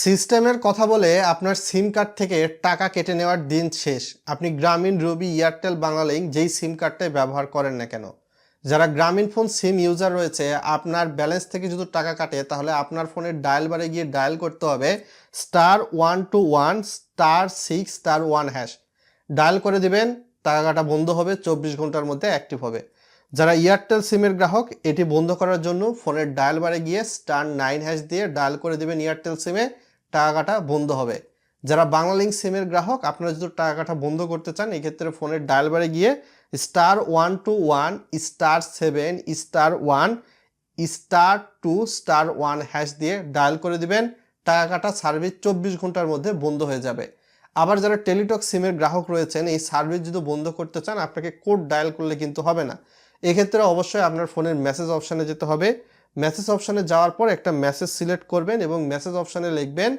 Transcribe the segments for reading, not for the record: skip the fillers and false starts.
সিস্টেমের কথা বলে আপনার সিম কার্ড থেকে টাকা কেটে নেওয়ার দিন শেষ। আপনি গ্রামীণ, রবি, এয়ারটেল, বাংলালিংক যেই সিম কার্ডটাই ব্যবহার করেন না কেন, যারা গ্রামীণ ফোন সিম ইউজার রয়েছে, আপনার ব্যালেন্স থেকে যদি টাকা কাটে তাহলে আপনার ফোনের ডায়াল বারে গিয়ে ডায়াল করতে হবে *121*6*1#। ডায়াল করে দিবেন, টাকা কাটা বন্ধ হবে, 24 ঘন্টার মধ্যে অ্যাক্টিভ হবে। যারা এয়ারটেল সিমের গ্রাহক, এটি বন্ধ করার জন্য ফোনের ডায়াল বারে গিয়ে *9# দিয়ে ডায়াল করে দিবেন এয়ারটেল সিমে, টাকা কাটা বন্ধ হবে। যারা বাংলালিংক সিমের গ্রাহক, আপনারা যদি টাকা কাটা বন্ধ করতে চান, এক্ষেত্রে ফোনের ডায়াল বারে গিয়ে *121*7*1*2*1# দিয়ে ডায়াল করে দিবেন, টাকা কাটা সার্ভিস 24 ঘন্টার মধ্যে বন্ধ হয়ে যাবে। আবার যারা টেলিটক সিমের গ্রাহক রয়েছেন, এই সার্ভিস যদি বন্ধ করতে চান, আপনাকে কোড ডায়াল করলে কিন্তু হবে না। এক্ষেত্রে অবশ্যই আপনার ফোনের মেসেজ অপশানে যেতে হবে। মেসেজ অপশানে যাওয়ার পর একটা মেসেজ সিলেক্ট করবেন এবং মেসেজ অপশানে লিখবেন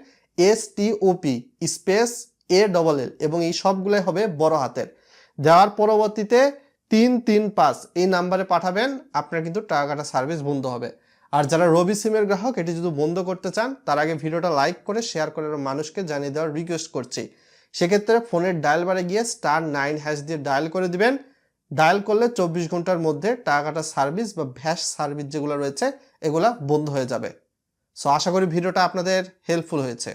STOP স্পেস ALL এবং এই সবগুলোই হবে বড় হাতের। দেওয়ার পরবর্তীতে 335 এই নাম্বারে পাঠাবেন, আপনার কিন্তু টাকা কাটা সার্ভিস বন্ধ হবে। আর যারা রবি সিমের গ্রাহক, এটি যদি বন্ধ করতে চান, তার আগে ভিডিওটা লাইক করে শেয়ার করে মানুষকে জানিয়ে দেওয়ার রিকোয়েস্ট করছি। সেক্ষেত্রে ফোনের ডায়াল বারে গিয়ে *9# দিয়ে ডায়াল করে দিবেন। ডায়াল করলে 24 ঘন্টার মধ্যে টাকা কাটা সার্ভিস বা ভ্যাশ সার্ভিস যেগুলো রয়েছে, এগুলা বন্ধ হয়ে যাবে। সো আশা করি ভিডিওটা আপনাদের হেল্পফুল হয়েছে।